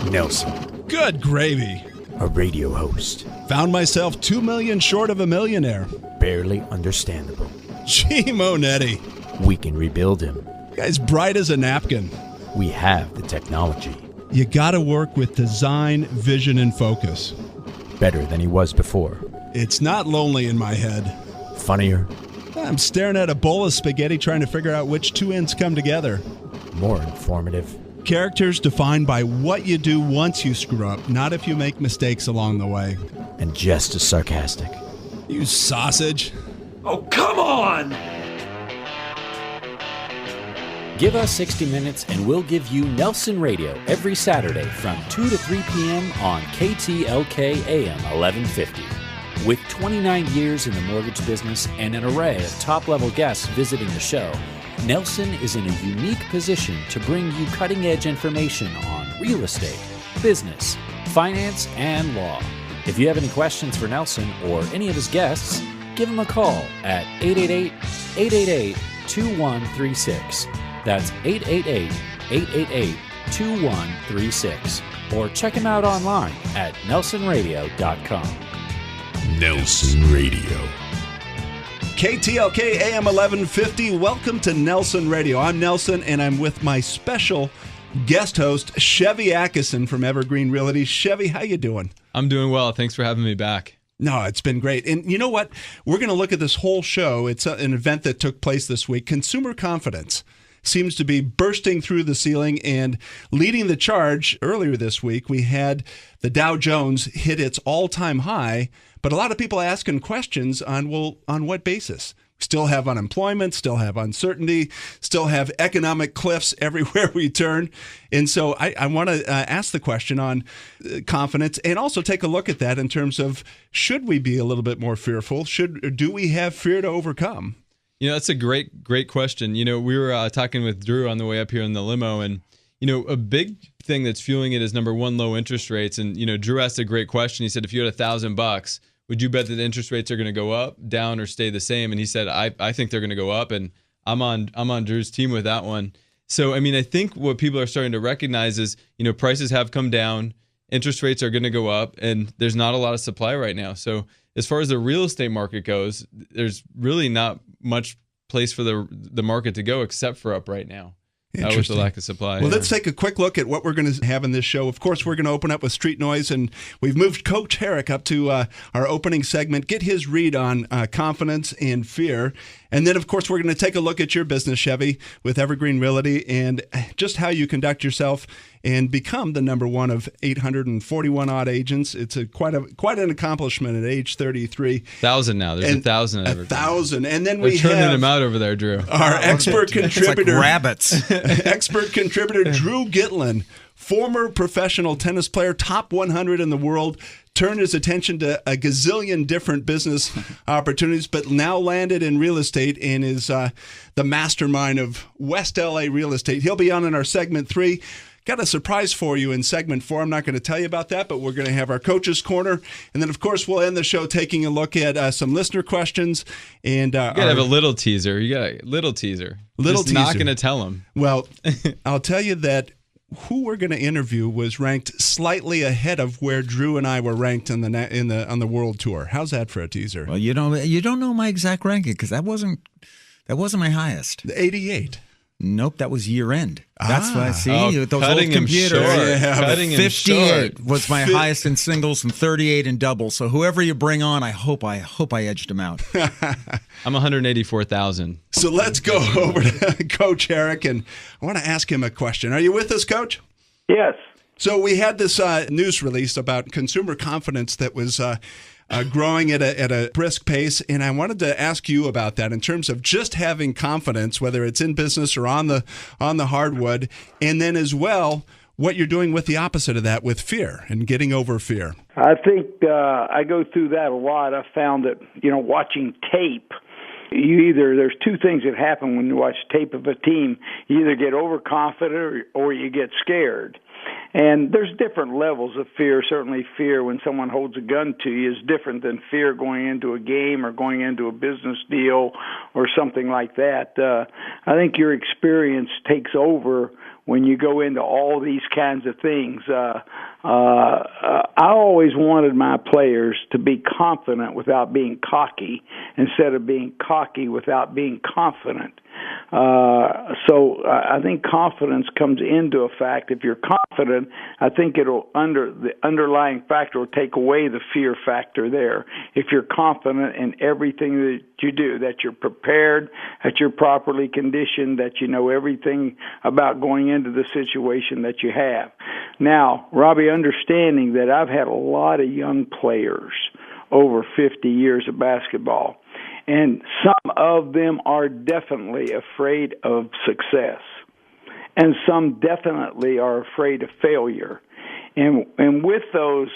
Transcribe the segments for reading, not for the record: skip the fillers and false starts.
Nelson, Good gravy. a radio host. Found myself 2 million short of a millionaire. Barely understandable. Gee, Monetti. We can rebuild him. Guy's bright as a napkin. We have the technology. You gotta work with design, vision, and focus. Better than he was before. It's not lonely in my head. Funnier. I'm staring at a bowl of spaghetti trying to figure out which two ends come together. More informative. Characters defined by what you do once you screw up, not if you make mistakes along the way. And just as sarcastic. You sausage. Oh, come on! Give us 60 minutes and we'll give you Nelson Radio every Saturday from 2 to 3 p.m. on KTLK AM 1150. With 29 years in the mortgage business and an array of top-level guests visiting the show, Nelson is in a unique position to bring you cutting-edge information on real estate, business, finance, and law. If you have any questions for Nelson or any of his guests, give him a call at 888-888-2136. That's 888-888-2136. Or check him out online at nelsonradio.com. Nelson Radio. KTLK AM 1150. Welcome to Nelson Radio. I'm Nelson, and I'm with my special guest host, Shevy Akason from Evergreen Realty. Chevy, how you doing? I'm doing well. Thanks for having me back. No, it's been great. And you know what? We're going to look at this whole show. It's an event that took place this week. Consumer confidence seems to be bursting through the ceiling and leading the charge. Earlier this week, we had the Dow Jones hit its all-time high, but a lot of people asking questions on, well, on what basis? Still have unemployment, still have uncertainty, still have economic cliffs everywhere we turn. And so I want to ask the question on confidence and also take a look at that in terms of, should we be a little bit more fearful? Do we have fear to overcome? You know, that's a great question. You know, we were talking with Drew on the way up here in the limo, and, you know, a big thing that's fueling it is, number one, low interest rates. And, you know, Drew asked a great question. He said, if you had $1,000, would you bet that interest rates are going to go up, down, or stay the same? And he said, I think they're going to go up, and I'm on Drew's team with that one. So, I mean, I think what people are starting to recognize is, you know, prices have come down, interest rates are going to go up, and there's not a lot of supply right now. So as far as the real estate market goes, there's really not much place for the market to go except for up right now. With the lack of supply. Well, let's take a quick look at what we're going to have in this show. Of course, we're going to open up with Street Noise, and we've moved Coach Harrick up to our opening segment, get his read on confidence and fear. And then, of course, we're going to take a look at your business, Chevy, with Evergreen Realty, and just how you conduct yourself and become the number one of 841-odd agents. It's quite an accomplishment at age 33. 1,000 now. There's 1,000 at Evergreen. 1,000. And then They're we turning have them out over there, Drew. Our expert contributor. It's like rabbits. Expert contributor Drew Gitlin, former professional tennis player, top 100 in the world, turned his attention to a gazillion different business opportunities, but now landed in real estate and is the mastermind of West LA real estate. He'll be on in our segment 3. Got a surprise for you in segment 4. I'm not going to tell you about that, but we're going to have our Coach's Corner. And then, of course, we'll end the show taking a look at some listener questions. And you got to have a little teaser. You got a little teaser. Just not going to tell them. Well, I'll tell you that who we're going to interview was ranked slightly ahead of where Drew and I were ranked on the world tour. How's that for a teaser? Well, you don't know my exact ranking because that wasn't my highest. 88. Nope, that was year end. That's why I see those old cutting him computers. short. Yeah. Cutting him 58 short. was my highest in singles and 38 in doubles. So whoever you bring on, I hope I edged him out. I'm 184,000. So let's go over to Coach Harrick, and I want to ask him a question. Are you with us, Coach? Yes. So we had this news release about consumer confidence that was growing at a brisk pace, and I wanted to ask you about that in terms of just having confidence, whether it's in business or on the hardwood, and then as well what you're doing with the opposite of that, with fear and getting over fear. I think I go through that a lot. I found that, watching tape, there's two things that happen when you watch tape of a team. You either get overconfident or you get scared. And there's different levels of fear. Certainly fear when someone holds a gun to you is different than fear going into a game or going into a business deal or something like that. I think your experience takes over when you go into all these kinds of things. I always wanted my players to be confident without being cocky, instead of being cocky without being confident. So I think confidence comes into effect. If you're confident, I think the underlying factor will take away the fear factor there. If you're confident in everything that you do, that you're prepared, that you're properly conditioned, that you know everything about going into the situation that you have. Now, Robbie, understanding that I've had a lot of young players over 50 years of basketball, and some of them are definitely afraid of success, and some definitely are afraid of failure. And with those,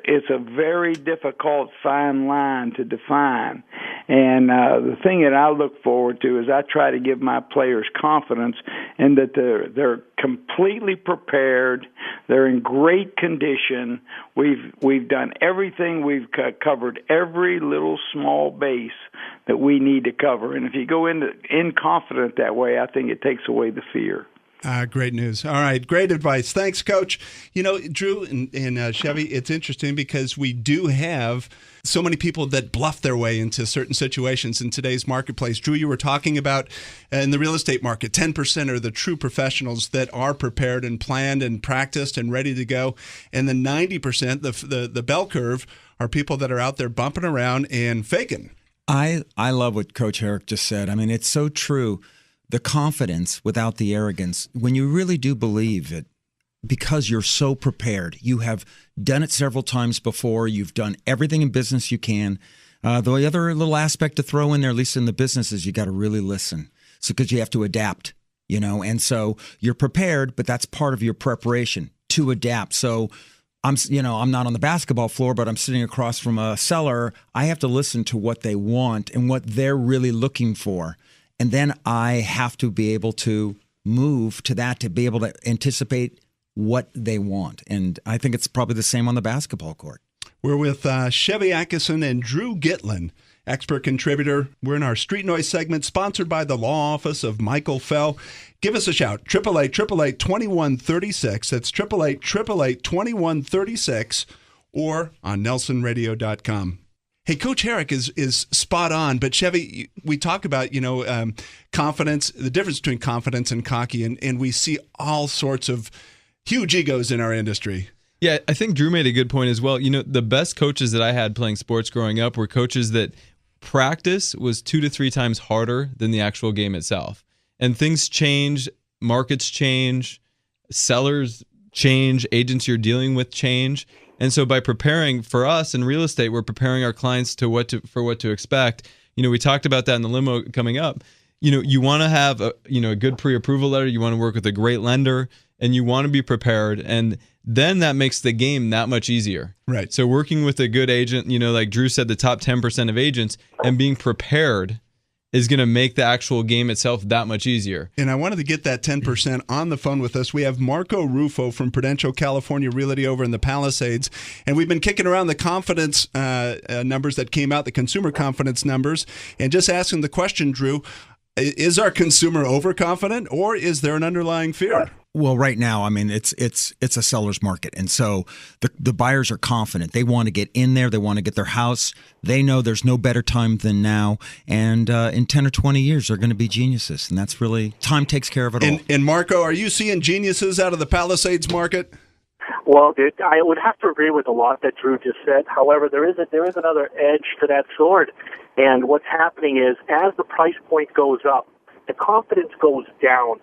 it's a very difficult fine line to define. And the thing that I look forward to is I try to give my players confidence in that they're completely prepared, they're in great condition. We've done everything. We've covered every little small base that we need to cover. And if you go in confident that way, I think it takes away the fear. Great news. All right. Great advice. Thanks, Coach. You know, Drew and Chevy, it's interesting because we do have so many people that bluff their way into certain situations in today's marketplace. Drew, you were talking about in the real estate market, 10% are the true professionals that are prepared and planned and practiced and ready to go. And then 90%, the bell curve, are people that are out there bumping around and faking. I love what Coach Harrick just said. I mean, it's so true. The confidence without the arrogance, when you really do believe it, because you're so prepared, you have done it several times before, you've done everything in business you can. The other little aspect to throw in there, at least in the business, is you got to really listen. So because you have to adapt, you know, and so you're prepared, but that's part of your preparation to adapt. So I'm not on the basketball floor, but I'm sitting across from a seller. I have to listen to what they want and what they're really looking for. And then I have to be able to move to that, to be able to anticipate what they want. And I think it's probably the same on the basketball court. We're with Shevy Akason and Drew Gitlin, expert contributor. We're in our Street Noise segment, sponsored by the law office of Michael Fell. Give us a shout, 888-888-2136. That's 888-888-2136, or on nelsonradio.com. Hey, Coach Harrick is spot on, but Chevy, we talk about, confidence, the difference between confidence and cocky, and we see all sorts of huge egos in our industry. Yeah, I think Drew made a good point as well. You know, the best coaches that I had playing sports growing up were coaches that practice was 2 to 3 times harder than the actual game itself. And things change, markets change, sellers change, agents you're dealing with change. And so by preparing for us in real estate, we're preparing our clients for what to expect. You know, we talked about that in the limo coming up. You know, you want to have a good pre-approval letter. You want to work with a great lender, and you want to be prepared. And then that makes the game that much easier. Right. So working with a good agent, like Drew said, the top 10% of agents, and being prepared is going to make the actual game itself that much easier. And I wanted to get that 10% on the phone with us. We have Marco Rufo from Prudential California Realty over in the Palisades, and we've been kicking around the confidence numbers that came out, the consumer confidence numbers, and just asking the question, Drew, is our consumer overconfident, or is there an underlying fear? Well, right now, I mean, it's a seller's market. And so the buyers are confident. They want to get in there. They want to get their house. They know there's no better time than now. And in 10 or 20 years, they're going to be geniuses. And that's really, time takes care of it all. And Marco, are you seeing geniuses out of the Palisades market? Well, I would have to agree with a lot that Drew just said. However, there is another edge to that sword. And what's happening is, as the price point goes up, the confidence goes down.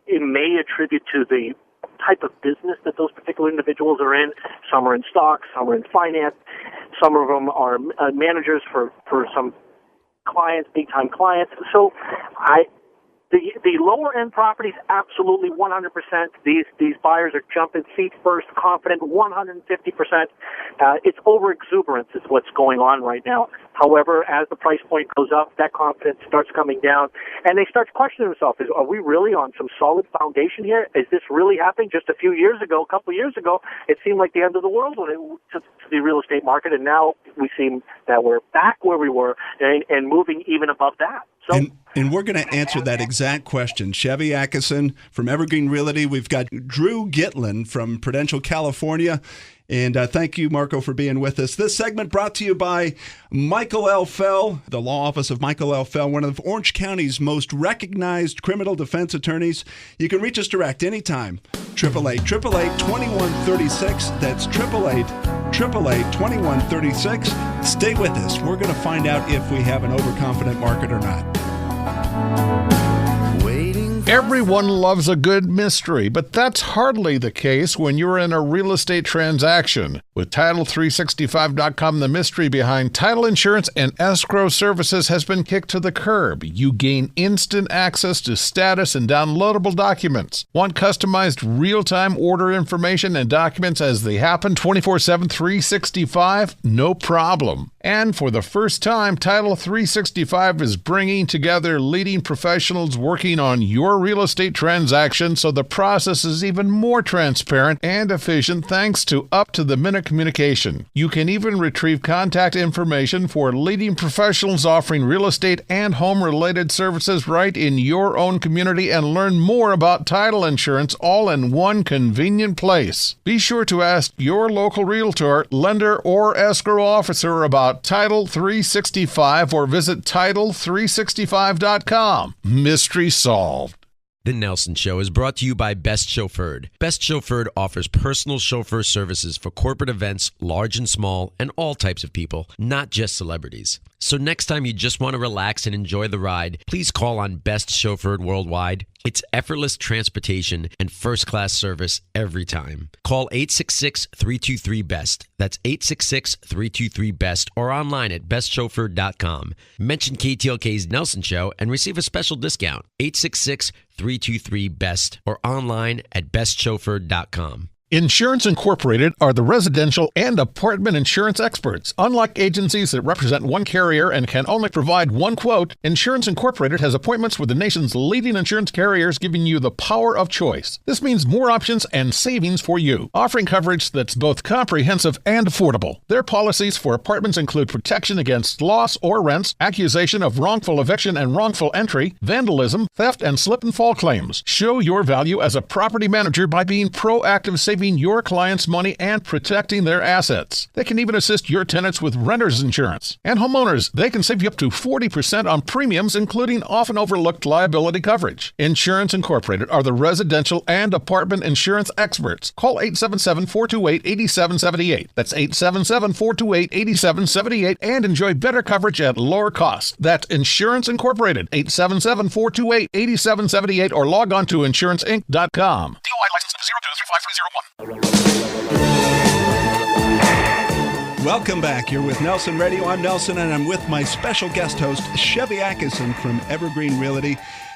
It may attribute to the type of business that those particular individuals are in. Some are in stocks, some are in finance, some of them are managers for some clients, big-time clients. So the lower-end properties, absolutely 100%. These buyers are jumping feet first, confident, 150%. It's over-exuberance is what's going on right now. However, as the price point goes up, that confidence starts coming down, and they start questioning themselves, are we really on some solid foundation here? Is this really happening? Just a couple of years ago, it seemed like the end of the world when it to the real estate market, and now we seem that we're back where we were and moving even above that. So. And we're going to answer that exact question. Shevy Akason from Evergreen Realty. We've got Drew Gitlin from Prudential, California. And thank you, Marco, for being with us. This segment brought to you by Michael L. Fell, the law office of Michael L. Fell, one of Orange County's most recognized criminal defense attorneys. You can reach us direct anytime. 888-888-2136. That's 888-888-2136. Stay with us. We're going to find out if we have an overconfident market or not. Everyone loves a good mystery, but that's hardly the case when you're in a real estate transaction. With Title365.com, the mystery behind title insurance and escrow services has been kicked to the curb. You gain instant access to status and downloadable documents. Want customized real-time order information and documents as they happen 24/7, 365? No problem. And for the first time, Title365 is bringing together leading professionals working on your real estate transaction, so the process is even more transparent and efficient thanks to up-to-the-minute communication. You can even retrieve contact information for leading professionals offering real estate and home-related services right in your own community and learn more about title insurance all in one convenient place. Be sure to ask your local realtor, lender, or escrow officer about Title 365 or visit Title365.com. Mystery solved. The Nelson Show is brought to you by Best Chauffeured. Best Chauffeured offers personal chauffeur services for corporate events, large and small, and all types of people, not just celebrities. So next time you just want to relax and enjoy the ride, please call on Best Chauffeured Worldwide. It's effortless transportation and first-class service every time. Call 866-323-BEST. That's 866-323-BEST or online at bestchauffeured.com. Mention KTLK's Nelson Show and receive a special discount. 866-323-BEST or online at bestchauffeured.com. Insurance Incorporated are the residential and apartment insurance experts. Unlike agencies that represent one carrier and can only provide one quote, Insurance Incorporated has appointments with the nation's leading insurance carriers, giving you the power of choice. This means more options and savings for you, offering coverage that's both comprehensive and affordable. Their policies for apartments include protection against loss or rents, accusation of wrongful eviction and wrongful entry, vandalism, theft, and slip and fall claims. Show your value as a property manager by being proactive, saving your clients money and protecting their assets. They can even assist your tenants with renter's insurance. And homeowners, they can save you up to 40% on premiums, including often overlooked liability coverage. Insurance Incorporated are the residential and apartment insurance experts. Call 877-428-8778. That's 877-428-8778 and enjoy better coverage at lower cost. That's Insurance Incorporated, 877-428-8778 or log on to insuranceinc.com. DOI license 0235301. Welcome back. You're with Nelson Radio. I'm Nelson, and I'm with my special guest host, Shevy Akason from Evergreen Realty.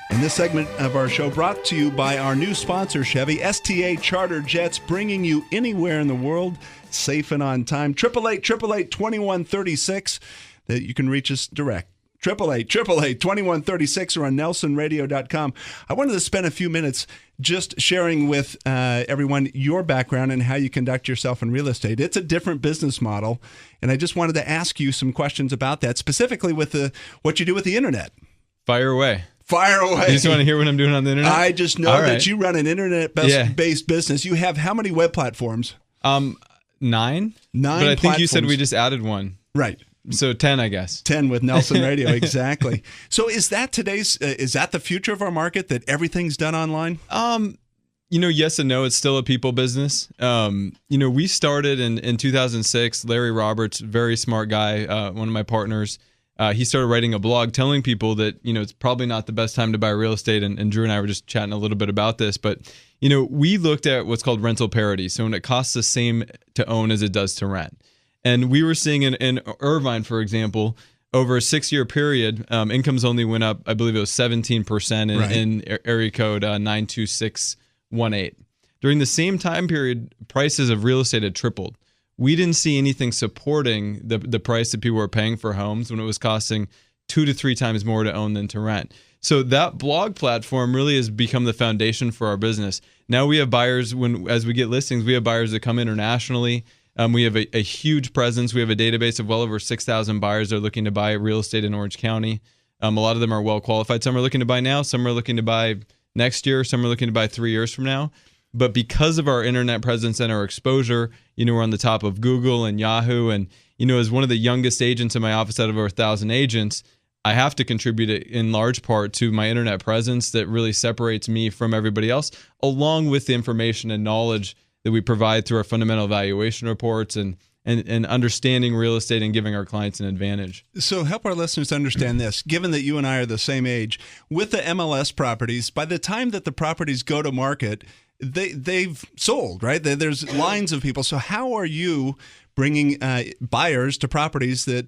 And this segment of our show brought to you by our new sponsor, Chevy, STA Charter Jets, bringing you anywhere in the world, safe and on time. 888-888-2136, that you can reach us direct. 888-888-2136 or on nelsonradio.com. I wanted to spend a few minutes just sharing with everyone your background and how you conduct yourself in real estate. It's a different business model, and I just wanted to ask you some questions about that, specifically with what you do with the internet. Fire away. Fire away. You just want to hear what I'm doing on the internet? I just know that you run an internet-based business. You have how many web platforms? 9. 9 But I think you said we just added one. Right. So 10, I guess. 10 with Nelson Radio, exactly. So is that is that the future of our market, that everything's done online? Yes and no. It's still a people business. We started in 2006. Larry Roberts, very smart guy, one of my partners, he started writing a blog telling people that, it's probably not the best time to buy real estate. And Drew and I were just chatting a little bit about this. But, we looked at what's called rental parity. So when it costs the same to own as it does to rent. And we were seeing in Irvine, for example, over a 6-year period, incomes only went up, I believe it was 17% in area code 92618. During the same time period, prices of real estate had tripled. We didn't see anything supporting the price that people were paying for homes when it was costing 2 to 3 times more to own than to rent. So that blog platform really has become the foundation for our business. Now we have buyers, as we get listings, we have buyers that come internationally. We have a huge presence. We have a database of well over 6,000 buyers that are looking to buy real estate in Orange County. A lot of them are well qualified. Some are looking to buy now. Some are looking to buy next year. Some are looking to buy 3 years from now. But because of our internet presence and our exposure, we're on the top of Google and Yahoo. And, as one of the youngest agents in my office out of over 1,000 agents, I have to contribute in large part to my internet presence that really separates me from everybody else, along with the information and knowledge that we provide through our fundamental valuation reports and understanding real estate and giving our clients an advantage. So help our listeners understand this. Given that you and I are the same age, with the MLS properties, by the time that the properties go to market, they've sold, right? There's lines of people. So how are you bringing buyers to properties that,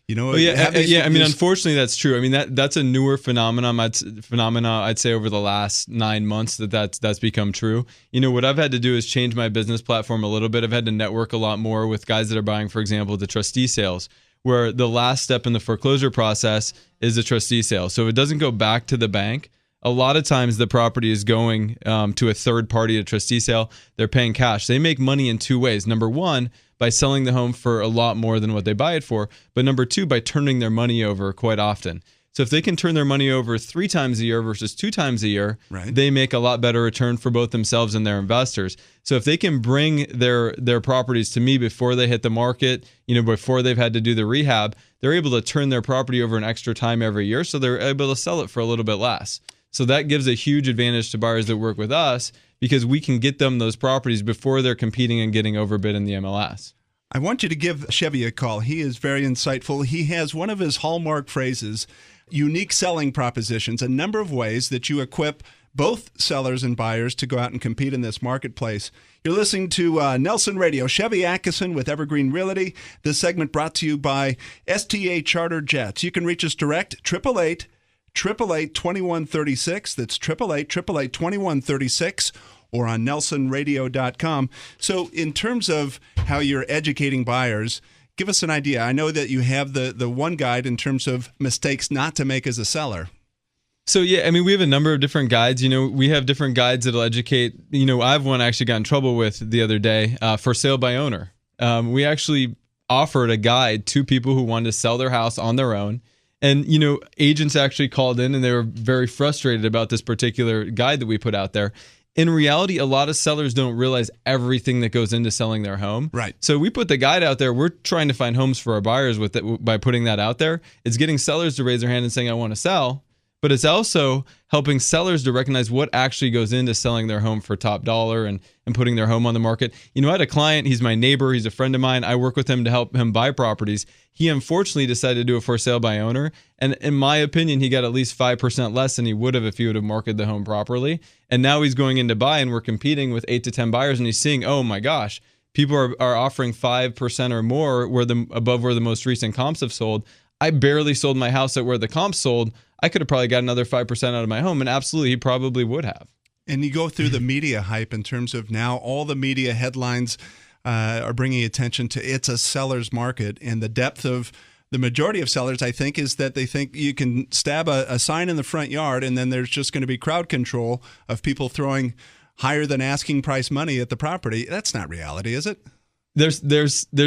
unfortunately, that's true. I mean, that's a newer phenomenon. I'd say over the last 9 months that's become true. What I've had to do is change my business platform a little bit. I've had to network a lot more with guys that are buying, for example, the trustee sales, where the last step in the foreclosure process is a trustee sale. So it doesn't go back to the bank. A lot of times the property is going to a third party at a trustee sale. They're paying cash. They make money in two ways. Number one, by selling the home for a lot more than what they buy it for. But number two, by turning their money over quite often. So if they can turn their money over 3 times a year versus 2 times a year, right, they make a lot better return for both themselves and their investors. So if they can bring their properties to me before they hit the market, before they've had to do the rehab, they're able to turn their property over an extra time every year. So they're able to sell it for a little bit less. So that gives a huge advantage to buyers that work with us because we can get them those properties before they're competing and getting overbid in the MLS. I want you to give Chevy a call. He is very insightful. He has one of his hallmark phrases, unique selling propositions, a number of ways that you equip both sellers and buyers to go out and compete in this marketplace. You're listening to Nelson Radio. Chevy Akason with Evergreen Realty. This segment brought to you by STA Charter Jets. You can reach us direct, 888-888-2136. That's 888-888-2136. Or on nelsonradio.com. So in terms of how you're educating buyers, give us an idea. I know that you have the one guide in terms of mistakes not to make as a seller. So, yeah, we have a number of different guides. We have different guides that'll educate. I have one I actually got in trouble with the other day for sale by owner. We actually offered a guide to people who wanted to sell their house on their own. And, agents actually called in and they were very frustrated about this particular guide that we put out there. In reality, a lot of sellers don't realize everything that goes into selling their home. Right. So we put the guide out there. We're trying to find homes for our buyers with it by putting that out there. It's getting sellers to raise their hand and saying, I want to sell. But it's also helping sellers to recognize what actually goes into selling their home for top dollar and putting their home on the market. I had a client. He's my neighbor. He's a friend of mine. I work with him to help him buy properties. He unfortunately decided to do a for sale by owner. And in my opinion, he got at least 5% less than he would have if he would have marketed the home properly. And now he's going in to buy and we're competing with 8 to 10 buyers and he's seeing, oh my gosh, people are offering 5% or more above where the most recent comps have sold. I barely sold my house at where the comps sold. I could have probably got another 5% out of my home, and absolutely, he probably would have. And you go through the media hype in terms of now all the media headlines are bringing attention to it's a seller's market, and the depth of the majority of sellers, I think, is that they think you can stab a sign in the front yard, and then there's just going to be crowd control of people throwing higher than asking price money at the property. That's not reality, is it? There's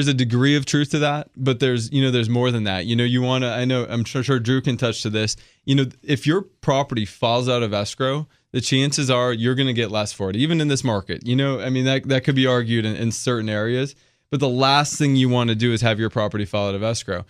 a degree of truth to that, but there's more than that. You want to, I'm sure Drew can touch to this. If your property falls out of escrow, the chances are you're going to get less for it, even in this market. That could be argued in certain areas, but the last thing you want to do is have your property fall out of escrow.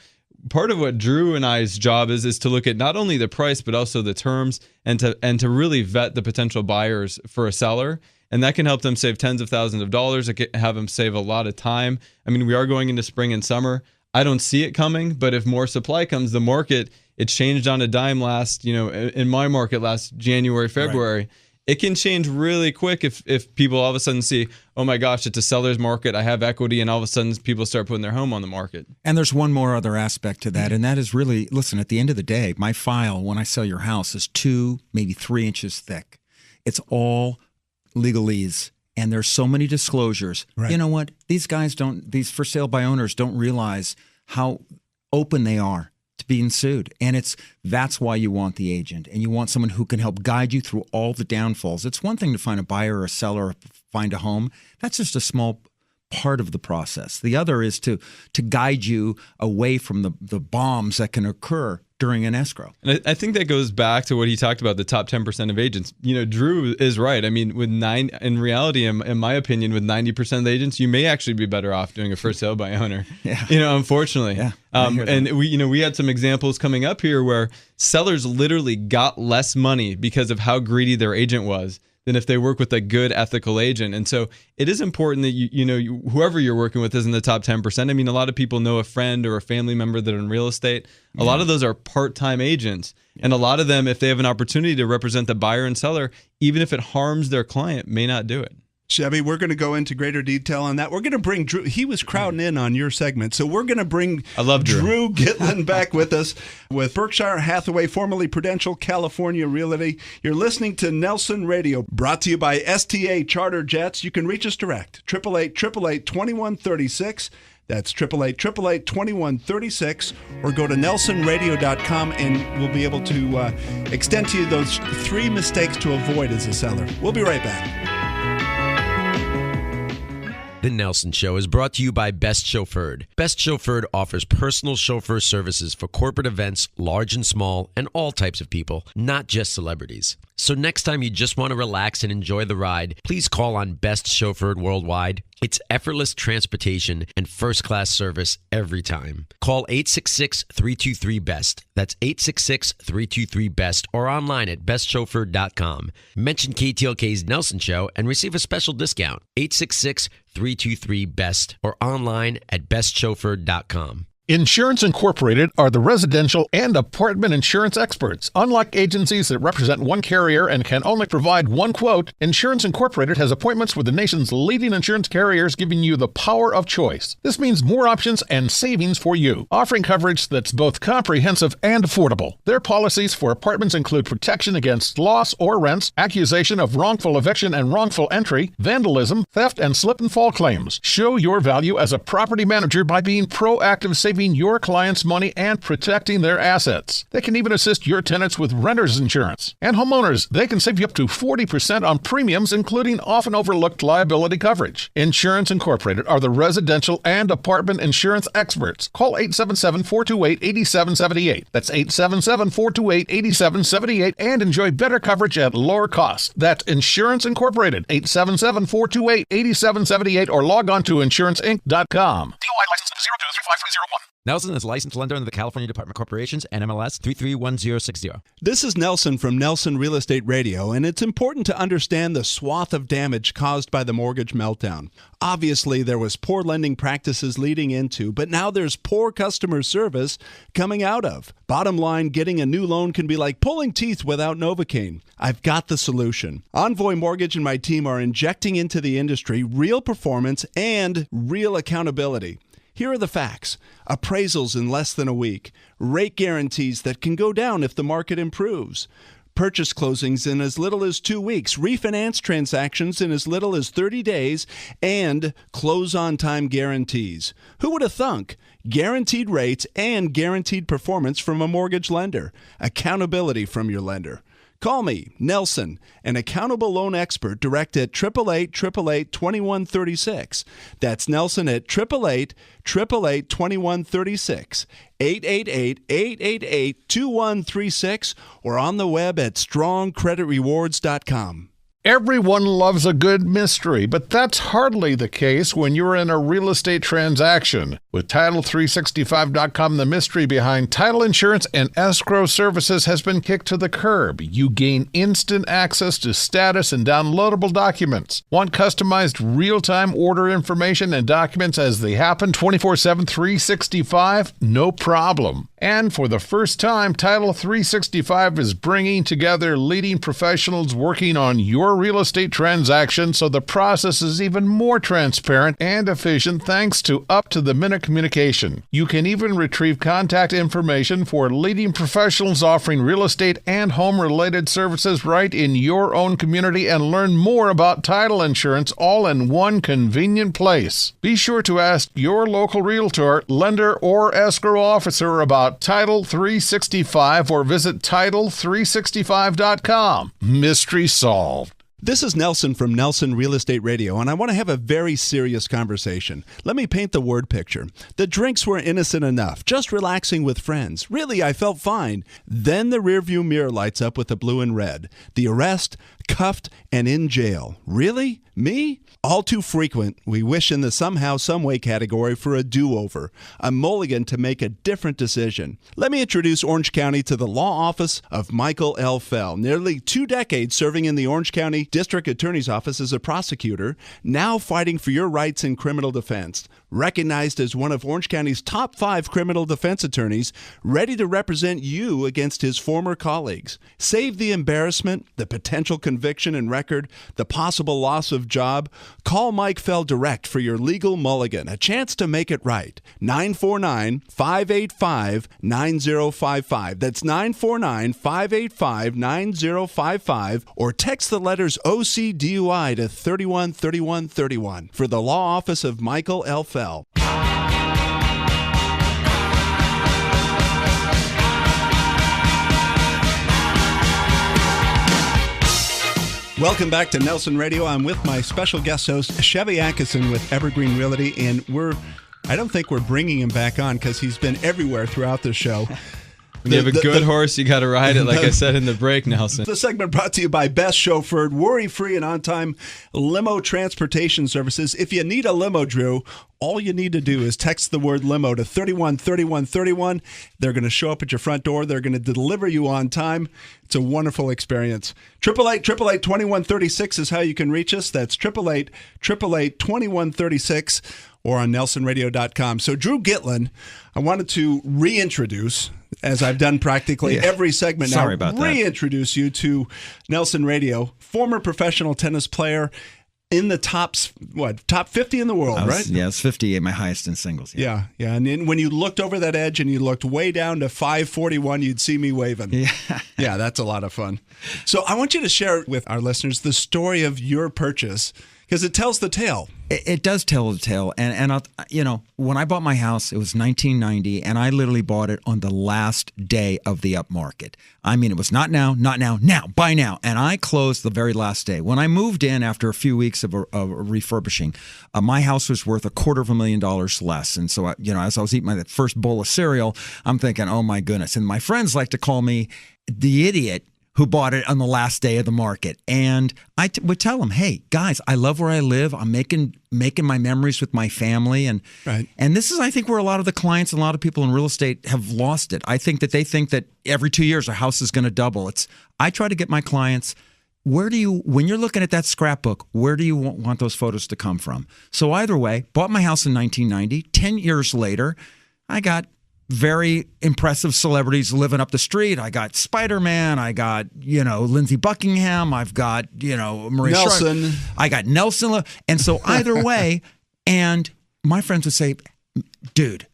Part of what Drew and I's job is to look at not only the price, but also the terms and to really vet the potential buyers for a seller. And that can help them save tens of thousands of dollars. It can have them save a lot of time. We are going into spring and summer. I don't see it coming, but if more supply comes, the market, it changed on a dime in my market last January, February. Right. It can change really quick if people all of a sudden see, oh my gosh, it's a seller's market. I have equity, and all of a sudden people start putting their home on the market. And there's one more other aspect to that, and that is really, listen, at the end of the day, my file when I sell your house is 2, maybe 3 inches thick. It's all legalese, and there's so many disclosures. Right. You know what? These for sale by owners don't realize how open they are to being sued. And that's why you want the agent, and you want someone who can help guide you through all the downfalls. It's one thing to find a buyer or a seller, or find a home. That's just a small part of the process. The other is to guide you away from the bombs that can occur during an escrow. And I think that goes back to what he talked about, the top 10% of agents. Drew is right. I mean, in reality, in my opinion, with 90% of the agents, you may actually be better off doing a for sale by owner. Yeah. Unfortunately. Yeah. And we had some examples coming up here where sellers literally got less money because of how greedy their agent was than if they work with a good ethical agent. And so it is important that whoever you're working with is in the top 10%. I mean, a lot of people know a friend or a family member that are in real estate. A lot of those are part-time agents. And a lot of them, if they have an opportunity to represent the buyer and seller, even if it harms their client, may not do it. Chevy, we're going to go into greater detail on that. We're going to bring Drew. He was crowding in on your segment, so we're going to bring Drew Gitlin back with us with Berkshire Hathaway, formerly Prudential California Realty. You're listening to Nelson Radio, brought to you by STA Charter Jets. You can reach us direct, 888-888-2136. That's 888-888-2136, or go to nelsonradio.com and we'll be able to extend to you those 3 mistakes to avoid as a seller. We'll be right back. The Nelson Show is brought to you by Best Chauffeured. Best Chauffeured offers personal chauffeur services for corporate events, large and small, and all types of people, not just celebrities. So next time you just want to relax and enjoy the ride, please call on Best Chauffeured Worldwide. It's effortless transportation and first-class service every time. Call 866-323-BEST. That's 866-323-BEST or online at bestchauffeured.com. Mention KTLK's Nelson Show and receive a special discount. 866-323-BEST or online at bestchauffeured.com. Insurance Incorporated are the residential and apartment insurance experts. Unlike agencies that represent one carrier and can only provide one quote, Insurance Incorporated has appointments with the nation's leading insurance carriers, giving you the power of choice. This means more options and savings for you, offering coverage that's both comprehensive and affordable. Their policies for apartments include protection against loss or rents, accusation of wrongful eviction and wrongful entry, vandalism, theft, and slip and fall claims. Show your value as a property manager by being proactive, saving your clients money and protecting their assets. They can even assist your tenants with renter's insurance. And homeowners, they can save you up to 40% on premiums, including often overlooked liability coverage. Insurance Incorporated are the residential and apartment insurance experts. Call 877-428-8778. That's 877-428-8778 and enjoy better coverage at lower costs. That's Insurance Incorporated, 877-428-8778 or log on to insuranceinc.com. DOI license 0235301. Nelson is licensed lender under the California Department of Corporations and MLS 331060. This is Nelson from Nelson Real Estate Radio, and it's important to understand the swath of damage caused by the mortgage meltdown. Obviously, there was poor lending practices leading into, but now there's poor customer service coming out of. Bottom line, getting a new loan can be like pulling teeth without Novocaine. I've got the solution. Envoy Mortgage and my team are injecting into the industry real performance and real accountability. Here are the facts. Appraisals in less than a week. Rate guarantees that can go down if the market improves. Purchase closings in as little as 2 weeks. Refinance transactions in as little as 30 days. And close-on-time guarantees. Who would have thunk? Guaranteed rates and guaranteed performance from a mortgage lender. Accountability from your lender. Call me, Nelson, an accountable loan expert, direct at 888-888-2136. That's Nelson at 888-888-2136, 888-888-2136, or on the web at strongcreditrewards.com. Everyone loves a good mystery, but that's hardly the case when you're in a real estate transaction. With Title365.com, the mystery behind title insurance and escrow services has been kicked to the curb. You gain instant access to status and downloadable documents. Want customized real-time order information and documents as they happen 24/7, 365? No problem. And for the first time, Title365 is bringing together leading professionals working on your real estate transaction, so the process is even more transparent and efficient thanks to up-to-the-minute communication. You can even retrieve contact information for leading professionals offering real estate and home-related services right in your own community and learn more about title insurance all in one convenient place. Be sure to ask your local realtor, lender, or escrow officer about Title365 or visit Title365.com. Mystery solved. This is Nelson from Nelson Real Estate Radio, and I want to have a very serious conversation. Let me paint the word picture. The drinks were innocent enough, just relaxing with friends. Really, I felt fine. Then the rearview mirror lights up with the blue and red. The arrest, cuffed, and in jail. Really? Me? All too frequent, we wish in the somehow, someway category for a do-over, a mulligan to make a different decision. Let me introduce Orange County to the law office of Michael L. Fell. Nearly 2 decades serving in the Orange County District Attorney's Office as a prosecutor, now fighting for your rights in criminal defense. Recognized as one of Orange County's top 5 criminal defense attorneys, ready to represent you against his former colleagues. Save the embarrassment, the potential conviction and record, the possible loss of job. Call Mike Fell direct for your legal mulligan, a chance to make it right. 949-585-9055. That's 949-585-9055, or text the letters OCDUI to 313131 for the law office of Michael L. Fell. Welcome back to Nelson Radio. I'm with my special guest host, Shevy Akason with Evergreen Realty, and I don't think we're bringing him back on because he's been everywhere throughout the show. When you have a good horse, you got to ride it, like I said in the break, Nelson. The segment brought to you by Best Chauffeured, worry-free and on-time limo transportation services. If you need a limo, Drew, all you need to do is text the word limo to 313131. They're going to show up at your front door. They're going to deliver you on time. It's a wonderful experience. 888-888-2136 is how you can reach us. That's 888-888-2136 or on nelsonradio.com. So Drew Gitlin, I wanted to reintroduce, as I've done practically every segment now. Sorry about that. Reintroduce you to Nelson Radio, former professional tennis player in the top 50 in the world, right? Yeah, it's 58, my highest in singles. Yeah. And then when you looked over that edge and you looked way down to 541, you'd see me waving. Yeah, that's a lot of fun. So I want you to share with our listeners the story of your purchase, because it tells the tale. It does tell the tale. And when I bought my house, it was 1990, and I literally bought it on the last day of the upmarket. I mean, it was not now, buy now. And I closed the very last day. When I moved in after a few weeks of refurbishing, my house was worth $250,000 less. And so, as I was eating my first bowl of cereal, I'm thinking, oh my goodness. And my friends like to call me the idiot who bought it on the last day of the market. And I would tell them, hey, guys, I love where I live. I'm making my memories with my family. And this is, I think, where a lot of the clients and a lot of people in real estate have lost it. I think that they think that every 2 years a house is going to double. I try to get my clients, when you're looking at that scrapbook, where do you want those photos to come from? So either way, bought my house in 1990. 10 years later, I got very impressive celebrities living up the street. I got Spider-Man. I got, Lindsey Buckingham. I've got, Marie Nelson. Sharp. I got Nelson. And so either way, and my friends would say, dude,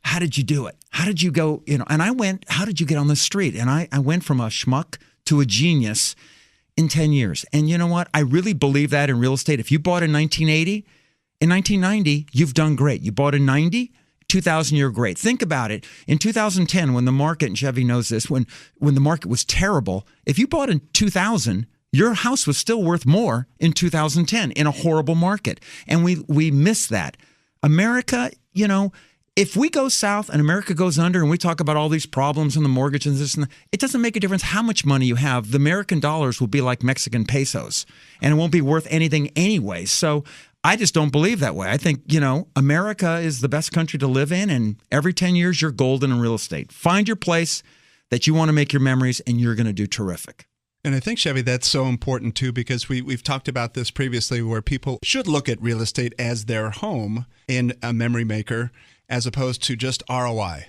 how did you do it? How did you go, and I went, how did you get on the street? And I went from a schmuck to a genius in 10 years. And you know what? I really believe that in real estate. If you bought in 1980, in 1990, you've done great. You bought in 90, 2000, you're great. Think about it. In 2010, when the market, and Chevy knows this, when the market was terrible, if you bought in 2000, your house was still worth more in 2010 in a horrible market. And we miss that. America, if we go south and America goes under and we talk about all these problems and the mortgage and this and that, it doesn't make a difference how much money you have. The American dollars will be like Mexican pesos, and it won't be worth anything anyway. So I just don't believe that way. I think, America is the best country to live in, and every 10 years, you're golden in real estate. Find your place that you want to make your memories, and you're going to do terrific. And I think, Chevy, that's so important, too, because we've talked about this previously, where people should look at real estate as their home and a memory maker, as opposed to just ROI.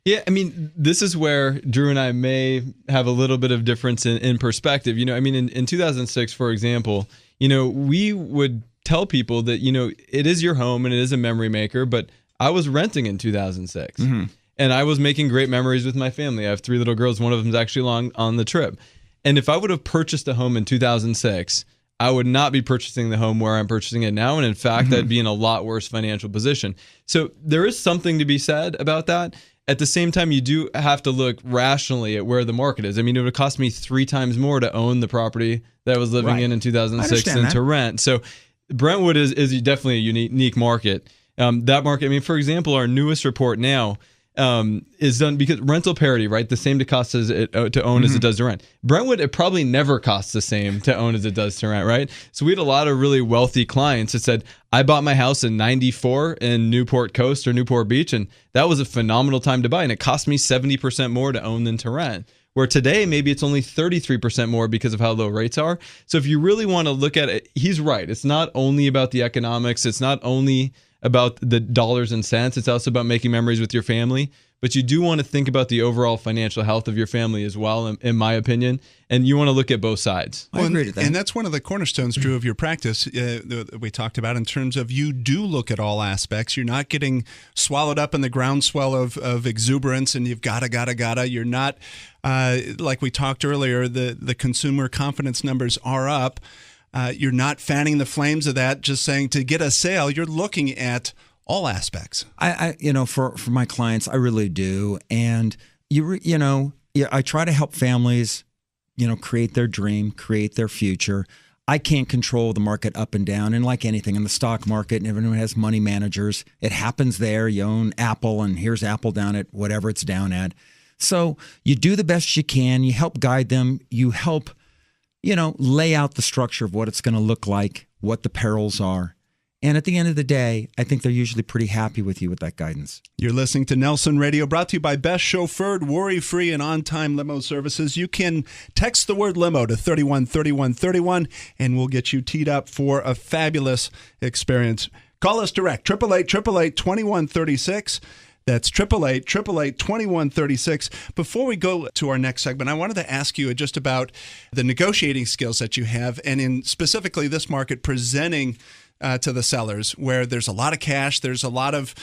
Yeah, I mean, this is where Drew and I may have a little bit of difference in perspective. In 2006, for example, we would tell people that, it is your home and it is a memory maker, but I was renting in 2006 and I was making great memories with my family. I have 3 little girls. One of them is actually on the trip. And if I would have purchased a home in 2006, I would not be purchasing the home where I'm purchasing it now. And in fact, I'd be in a lot worse financial position. So there is something to be said about that. at the same time, you do have to look rationally at where the market is. I mean, it would cost me 3 times more to own the property that I was living in 2006 than to rent. So Brentwood is definitely a unique market. That market, I mean, for example, our newest report now is done because rental parity, right? The same to cost as it to own as it does to rent. Brentwood, it probably never costs the same to own as it does to rent, right? So we had a lot of really wealthy clients that said, I bought my house in 94 in Newport Coast or Newport Beach, and that was a phenomenal time to buy, and it cost me 70% more to own than to rent. Where today, maybe it's only 33% more because of how low rates are. So if you really want to look at it, he's right. It's not only about the economics. It's not only about the dollars and cents. It's also about making memories with your family. But you do want to think about the overall financial health of your family as well, in my opinion. And you want to look at both sides. I agree with that. And that's one of the cornerstones, Drew, of your practice that we talked about in terms of you do look at all aspects. You're not getting swallowed up in the groundswell of exuberance and you've gotta. You're not, like we talked earlier, the consumer confidence numbers are up. You're not fanning the flames of that, just saying to get a sale. You're looking at all aspects. I for my clients, I really do. And I try to help families, create their dream, create their future. I can't control the market up and down. And like anything in the stock market, and everyone has money managers. It happens there. You own Apple and here's Apple down at whatever it's down at. So you do the best you can. You help guide them. You help, lay out the structure of what it's going to look like, what the perils are. And at the end of the day, I think they're usually pretty happy with you with that guidance. You're listening to Nelson Radio, brought to you by Best Chauffeured, worry-free, and on-time limo services. You can text the word limo to 313131, and we'll get you teed up for a fabulous experience. Call us direct, 888-888-2136. That's 888-888-2136. Before we go to our next segment, I wanted to ask you just about the negotiating skills that you have, and in specifically this market, presenting to the sellers, where there's a lot of cash, there's a lot of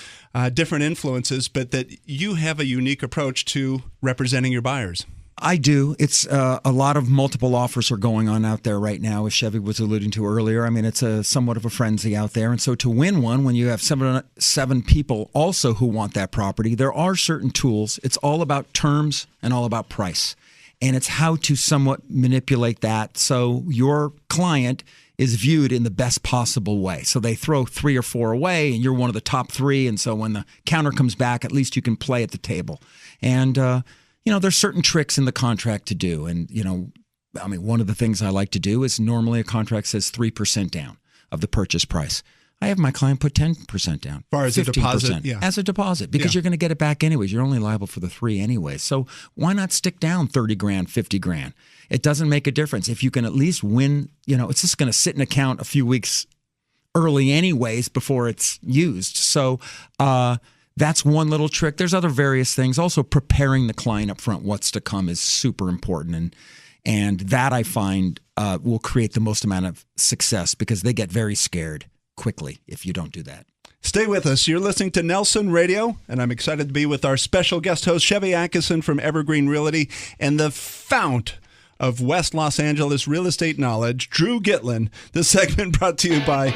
different influences, but that you have a unique approach to representing your buyers. I do. It's a lot of multiple offers are going on out there right now, as Chevy was alluding to earlier. I mean, it's somewhat of a frenzy out there. And so to win one, when you have seven people also who want that property, there are certain tools. It's all about terms and all about price. And it's how to somewhat manipulate that so your client is viewed in the best possible way. So they throw 3 or 4 away, and you're one of the top 3. And so when the counter comes back, at least you can play at the table. And, there's certain tricks in the contract to do. And, one of the things I like to do is normally a contract says 3% down of the purchase price. I have my client put 10% down. As far as a deposit, yeah. As a deposit, because you're going to get it back anyways. You're only liable for the 3 anyways. So why not stick down 30 grand, 50 grand? It doesn't make a difference. If you can at least win, it's just going to sit in account a few weeks early anyways before it's used. So that's one little trick. There's other various things. Also, preparing the client up front, what's to come, is super important. And that I find will create the most amount of success, because they get very scared quickly if you don't do that. Stay with us. You're listening to Nelson Radio, and I'm excited to be with our special guest host, Shevy Akason from Evergreen Realty, and the fount of West Los Angeles real estate knowledge, Drew Gitlin. This segment brought to you by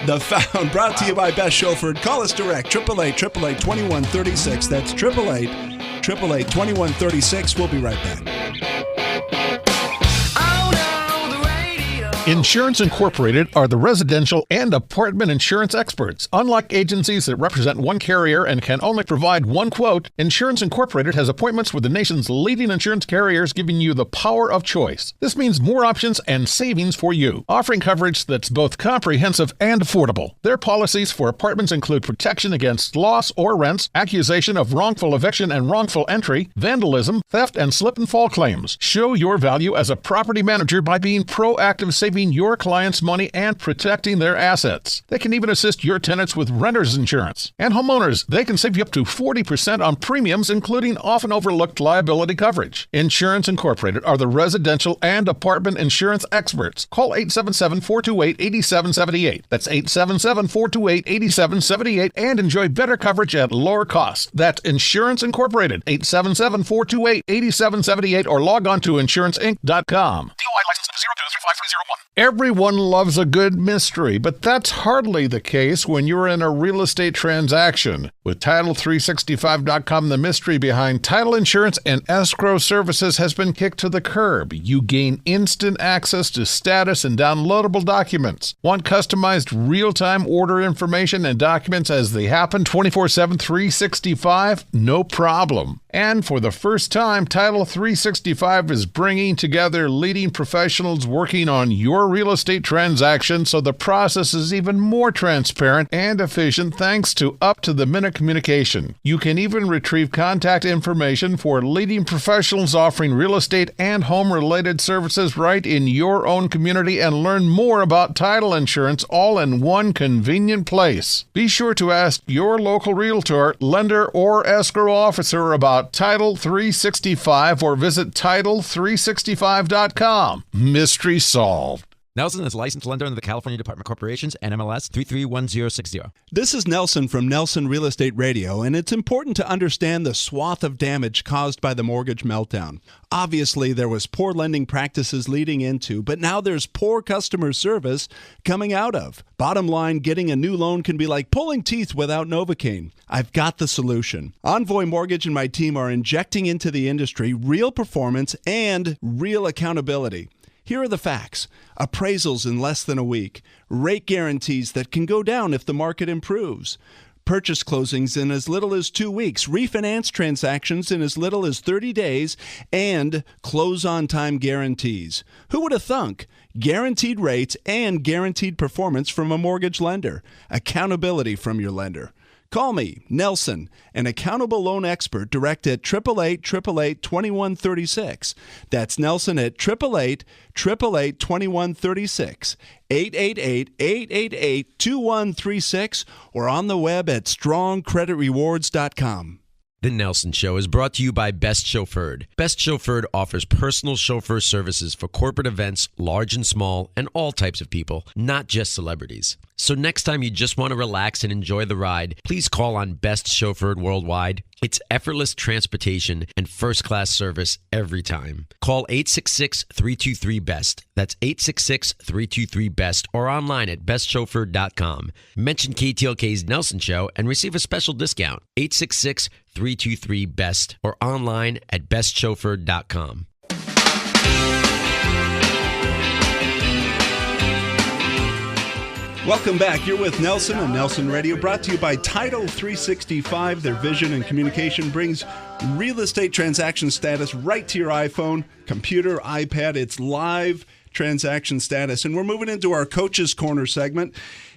The Fount, brought to you by Best Chauffeured. Call us direct, 888-888-2136. That's 888-888-2136. We'll be right back. Insurance Incorporated are the residential and apartment insurance experts. Unlike agencies that represent one carrier and can only provide one quote, Insurance Incorporated has appointments with the nation's leading insurance carriers, giving you the power of choice. This means more options and savings for you, offering coverage that's both comprehensive and affordable. Their policies for apartments include protection against loss or rents, accusation of wrongful eviction and wrongful entry, vandalism, theft, and slip and fall claims. Show your value as a property manager by being proactive, saving your clients' money and protecting their assets. They can even assist your tenants with renter's insurance. And homeowners, they can save you up to 40% on premiums, including often overlooked liability coverage. Insurance Incorporated are the residential and apartment insurance experts. Call 877-428-8778. That's 877-428-8778, and enjoy better coverage at lower cost. That's Insurance Incorporated, 877-428-8778, or log on to insuranceinc.com. DOI license number 0235301. Everyone loves a good mystery, but that's hardly the case when you're in a real estate transaction. With Title365.com, the mystery behind title insurance and escrow services has been kicked to the curb. You gain instant access to status and downloadable documents. Want customized real-time order information and documents as they happen 24/7, 365? No problem. And for the first time, Title365 is bringing together leading professionals working on your real estate transaction, so the process is even more transparent and efficient thanks to up-to-the-minute communication. You can even retrieve contact information for leading professionals offering real estate and home-related services right in your own community and learn more about title insurance all in one convenient place. Be sure to ask your local realtor, lender, or escrow officer about Title 365 or visit Title365.com. Mystery solved. Nelson is a licensed lender under the California Department of Corporations, NMLS 331060. This is Nelson from Nelson Real Estate Radio, and it's important to understand the swath of damage caused by the mortgage meltdown. Obviously, there was poor lending practices leading into, but now there's poor customer service coming out of. Bottom line, getting a new loan can be like pulling teeth without Novocaine. I've got the solution. Envoy Mortgage and my team are injecting into the industry real performance and real accountability. Here are the facts. Appraisals in less than a week. Rate guarantees that can go down if the market improves. Purchase closings in as little as 2 weeks. Refinance transactions in as little as 30 days. And close-on-time guarantees. Who would have thunk? Guaranteed rates and guaranteed performance from a mortgage lender. Accountability from your lender. Call me, Nelson, an accountable loan expert, direct at 888-888-2136. That's Nelson at 888-888-2136, 888-888-2136, or on the web at strongcreditrewards.com. The Nelson Show is brought to you by Best Chauffeured. Best Chauffeured offers personal chauffeur services for corporate events, large and small, and all types of people, not just celebrities. So next time you just want to relax and enjoy the ride, please call on Best Chauffeured Worldwide. It's effortless transportation and first-class service every time. Call 866-323-BEST. That's 866-323-BEST or online at bestchauffeured.com. Mention KTLK's Nelson Show and receive a special discount. 866-323-BEST or online at bestchauffeured.com. Welcome back. You're with Nelson and Nelson Radio, brought to you by Title 365. Their vision and communication brings real estate transaction status right to your iPhone, computer, iPad. It's live transaction status. And we're moving into our Coach's Corner segment.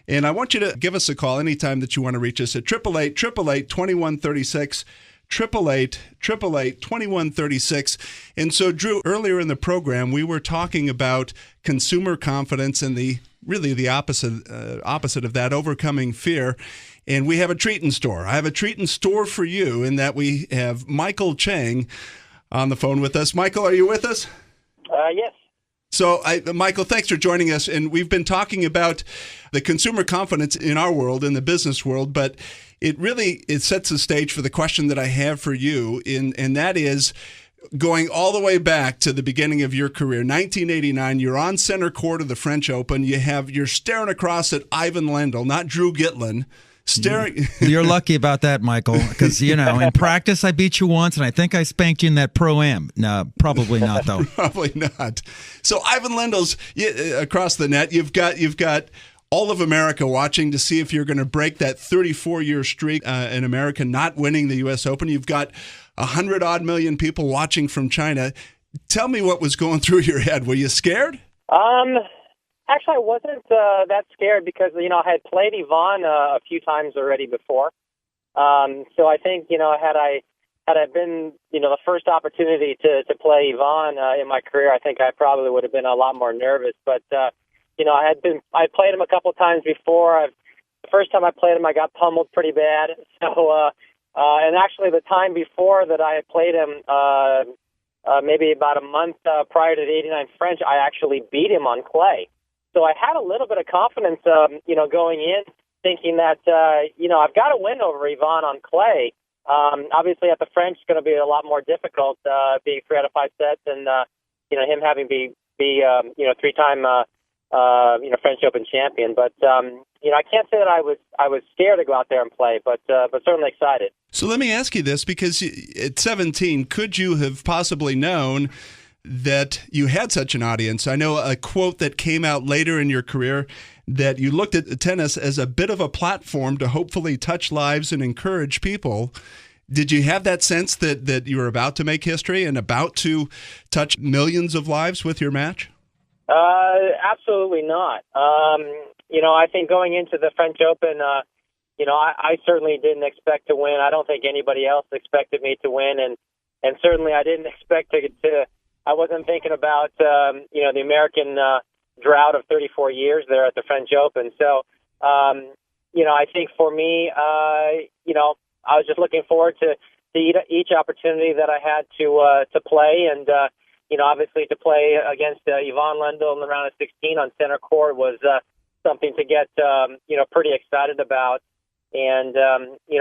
And I want you to give us a call anytime that you want to reach us at 888-888-2136. 888-888-2136. And so, Drew, earlier in the program, we were talking about consumer confidence and the opposite of that, overcoming fear. And we have a treat in store. I have a treat in store for you in that we have Michael Chang on the phone with us. Michael, are you with us? Yes. So, Michael, thanks for joining us. And we've been talking about the consumer confidence in our world, in the business world, but it sets the stage for the question that I have for you, and that is going all the way back to the beginning of your career, 1989. You're on center court of the French Open. You're staring across at Ivan Lendl, not Drew Gitlin. You're lucky about that, Michael, because, in practice I beat you once, and I think I spanked you in that Pro-Am. No, probably not, though. Probably not. So Ivan Lendl's across the net. You've got all of America watching to see if you're going to break that 34-year streak in America not winning the U.S. Open. You've got 100-odd million people watching from China. Tell me what was going through your head. Were you scared? Actually, I wasn't that scared because, I had played Ivan a few times already before. So I think, had I been, the first opportunity to play Ivan in my career, I think I probably would have been a lot more nervous. But, I played him a couple of times before. The first time I played him, I got pummeled pretty bad. So, and actually the time before that I had played him, maybe about a month prior to the 89 French, I actually beat him on clay. So I had a little bit of confidence, going in, thinking that, I've got to win over Ivan on clay. Obviously, at the French, it's going to be a lot more difficult, being 3 out of 5 sets, and him having be three-time French Open champion. But I can't say that I was scared to go out there and play, but certainly excited. So let me ask you this, because at 17, could you have possibly known that you had such an audience? I know a quote that came out later in your career that you looked at tennis as a bit of a platform to hopefully touch lives and encourage people. Did you have that sense that you were about to make history and about to touch millions of lives with your match? Absolutely not. I think going into the French Open, I certainly didn't expect to win. I don't think anybody else expected me to win, and certainly I didn't expect to. I wasn't thinking about the American drought of 34 years there at the French Open. So, I think for me, I was just looking forward to each opportunity that I had to play, and obviously to play against Yvonne Lendl in the round of 16 on center court was something to get pretty excited about. And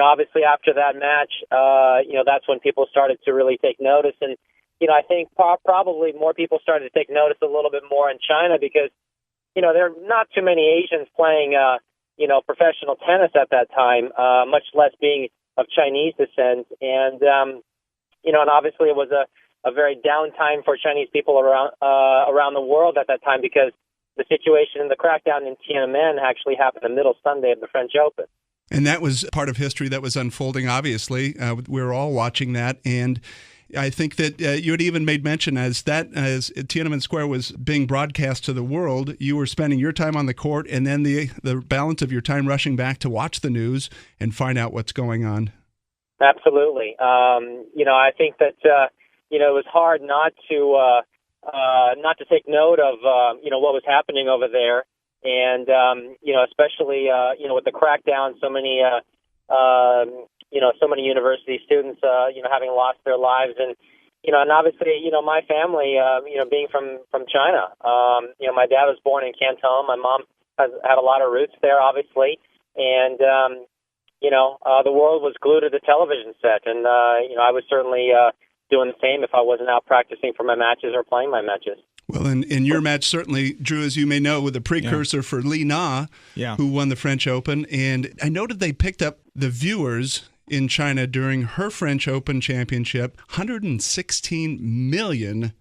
obviously after that match, that's when people started to really take notice. And I think probably more people started to take notice a little bit more in China because there are not too many Asians playing professional tennis at that time, much less being of Chinese descent. And and obviously it was a very down time for Chinese people around the world at that time because the situation in the crackdown in Tiananmen actually happened the middle Sunday of the French Open. And that was part of history that was unfolding, obviously. We were all watching that. And I think that you had even made mention as Tiananmen Square was being broadcast to the world, you were spending your time on the court and then the balance of your time rushing back to watch the news and find out what's going on. Absolutely. I think that, it was hard not to take note of, what was happening over there. And, especially, with the crackdown, so many university students, having lost their lives. And, and obviously, my family, being from China, my dad was born in Canton. My mom has had a lot of roots there, obviously. And, the world was glued to the television set. And, I was certainly doing the same if I wasn't out practicing for my matches or playing my matches. Well, in your match, certainly, Drew, as you may know, with the precursor for Li Na, who won the French Open. And I noted they picked up the viewers in China during her French Open championship. 116 million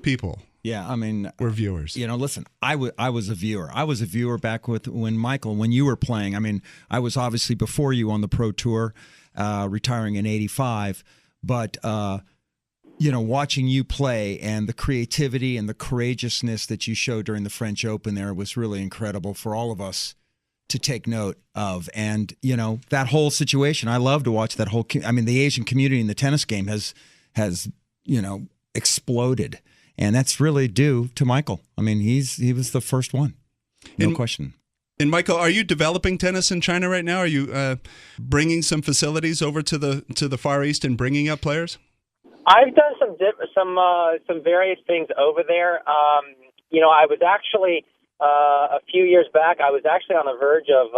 people. Yeah, I mean, were viewers. Listen, I was a viewer. I was a viewer back when you were playing. I mean, I was obviously before you on the Pro Tour, retiring in '85. But watching you play and the creativity and the courageousness that you showed during the French Open there was really incredible for all of us to take note of. And, that whole situation, I love to watch that whole, the Asian community in the tennis game has exploded. And that's really due to Michael. I mean, he was the first one. No question. And Michael, are you developing tennis in China right now? Are you bringing some facilities over to the Far East and bringing up players? I've done some various things over there. I was actually a few years back. I was actually on the verge of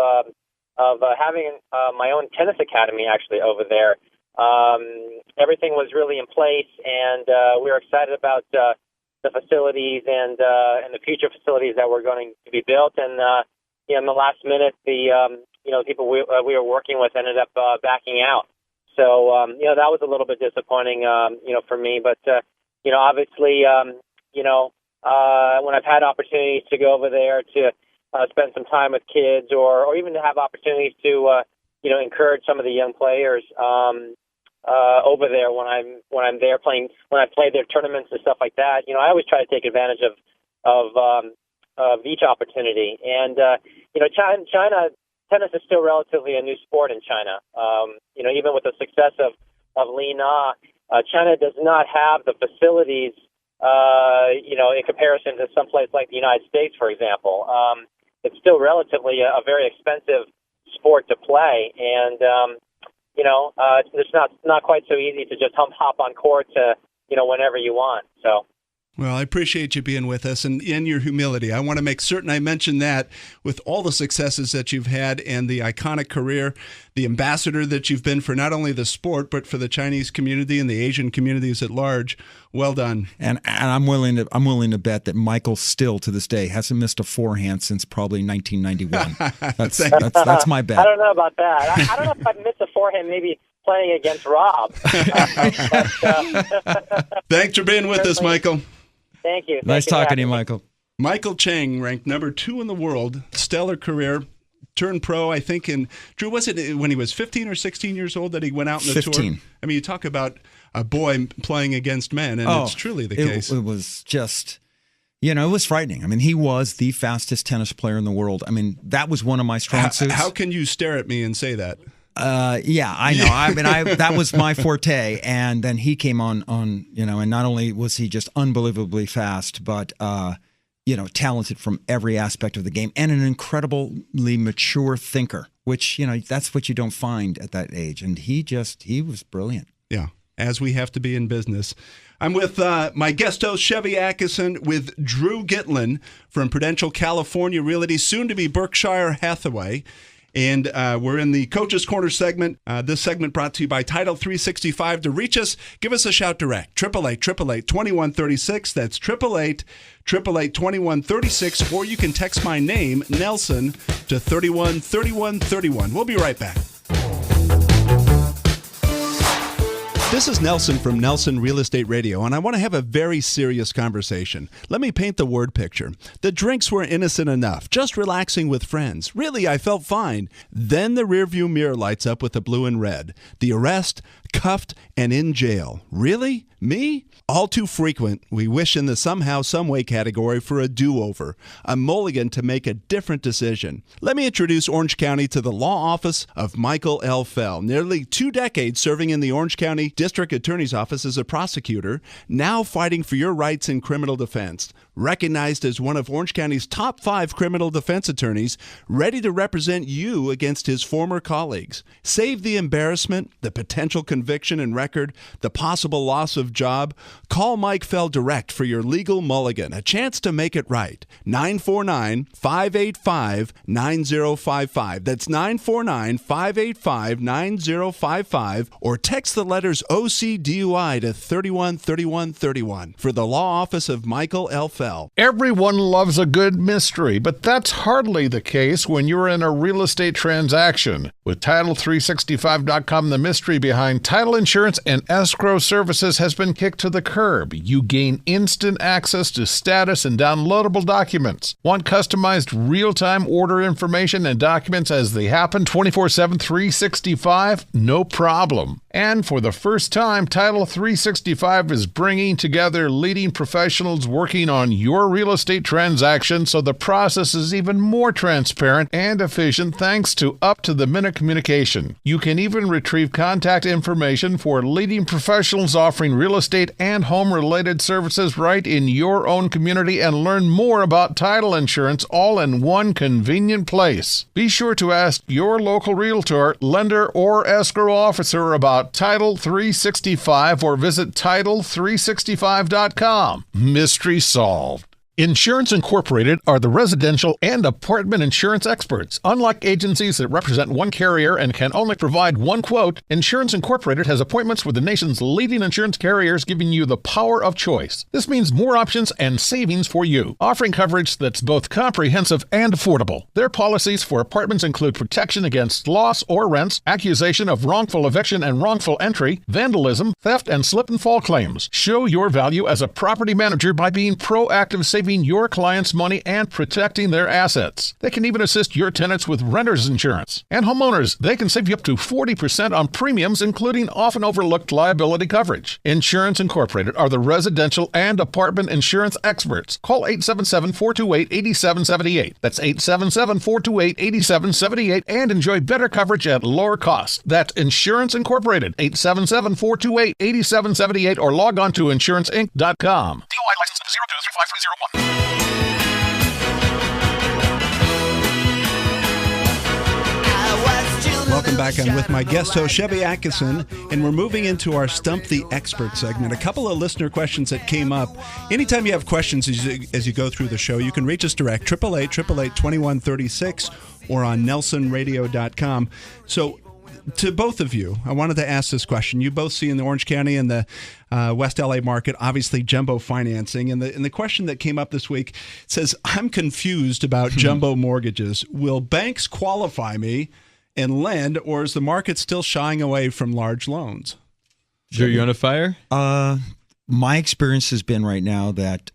having my own tennis academy actually over there. Everything was really in place, and we were excited about the facilities and the future facilities that were going to be built. And in the last minute, the people we were working with ended up backing out. So, that was a little bit disappointing, for me. But, obviously, when I've had opportunities to go over there to spend some time with kids or even to have opportunities to, encourage some of the young players over there when I'm there playing, when I play their tournaments and stuff like that, I always try to take advantage of each opportunity. And, China, tennis is still relatively a new sport in China. Even with the success of Li Na, China does not have the facilities, in comparison to some place like the United States, for example. It's still relatively a very expensive sport to play, and it's not quite so easy to just hop on court to whenever you want. So. Well, I appreciate you being with us and your humility. I want to make certain I mention that with all the successes that you've had and the iconic career, the ambassador that you've been for not only the sport, but for the Chinese community and the Asian communities at large. Well done. And I'm willing to bet that Michael still to this day hasn't missed a forehand since probably 1991. That's my bet. I don't know about that. I don't know if I'd miss a forehand maybe playing against Rob. Thanks for being with us, Michael. Thank you. Nice talking to you, Michael. Michael Chang, ranked number 2 in the world, stellar career, turned pro, I think, in, Drew, was it when he was 15 or 16 years old that he went out in the 15. tour? I mean, you talk about a boy playing against men, and it's truly the case. It was just, it was frightening. I mean, he was the fastest tennis player in the world. I mean, that was one of my strong suits. How can you stare at me and say that? Yeah, I know. I mean, that was my forte, and then he came on, and not only was he just unbelievably fast, but talented from every aspect of the game, and an incredibly mature thinker, which that's what you don't find at that age. And he was brilliant. Yeah, as we have to be in business. I'm with my guest host, Shevy Akason, with Drew Gitlin from Prudential California Realty, soon to be Berkshire Hathaway. And we're in the Coach's Corner segment. This segment brought to you by Title 365. To reach us, give us a shout direct. 888-888-2136. That's 888-888-2136. Or you can text my name, Nelson, to 313131. We'll be right back. This is Nelson from Nelson Real Estate Radio, and I want to have a very serious conversation. Let me paint the word picture. The drinks were innocent enough, just relaxing with friends. Really, I felt fine. Then the rearview mirror lights up with the blue and red. The arrest, cuffed, and in jail. Really? Me? All too frequent, we wish in the somehow, someway category for a do-over, a mulligan to make a different decision. Let me introduce Orange County to the law office of Michael L. Fell. Nearly 2 decades serving in the Orange County District Attorney's Office as a prosecutor, now fighting for your rights in criminal defense. Recognized as one of Orange County's top 5 criminal defense attorneys, ready to represent you against his former colleagues. Save the embarrassment, the potential conviction and record, the possible loss of job. Call Mike Fell direct for your legal mulligan, a chance to make it right. 949-585-9055. That's 949-585-9055, or text the letters OCDUI to 313131 for the law office of Michael L. Fell. Everyone loves a good mystery, but that's hardly the case when you're in a real estate transaction. With Title365.com, the mystery behind title insurance and escrow services has been kicked to the curb. You gain instant access to status and downloadable documents. Want customized real-time order information and documents as they happen 24/7, 365? No problem. And for the first time, Title 365 is bringing together leading professionals working on your real estate transaction, so the process is even more transparent and efficient thanks to up-to-the-minute communication. You can even retrieve contact information for leading professionals offering real estate and home-related services right in your own community and learn more about title insurance all in one convenient place. Be sure to ask your local realtor, lender, or escrow officer about Title 365 or visit Title365.com. Mystery solved. Insurance Incorporated are the residential and apartment insurance experts. Unlike agencies that represent one carrier and can only provide one quote, Insurance Incorporated has appointments with the nation's leading insurance carriers, giving you the power of choice. This means more options and savings for you, offering coverage that's both comprehensive and affordable. Their policies for apartments include protection against loss or rents, accusation of wrongful eviction and wrongful entry, vandalism, theft, and slip and fall claims. Show your value as a property manager by being proactive, saving your clients' money and protecting their assets. They can even assist your tenants with renter's insurance. And homeowners, they can save you up to 40% on premiums, including often overlooked liability coverage. Insurance Incorporated are the residential and apartment insurance experts. Call 877-428-8778. That's 877-428-8778 and enjoy better coverage at lower cost. That's Insurance Incorporated, 877-428-8778, or log on to insuranceinc.com. DOI license number 023531. Welcome back. I'm with my guest host, Shevy Akason, and we're moving into our Stump the Expert segment. A couple of listener questions that came up. Anytime you have questions as you go through the show, you can reach us direct, 888-888-2136, or on nelsonradio.com. So, to both of you, I wanted to ask this question. You both see in the Orange County and the West LA market, obviously jumbo financing. And the question that came up this week says, I'm confused about jumbo mortgages. Will banks qualify me and lend, or is the market still shying away from large loans? Drew, you on a fire? My experience has been right now that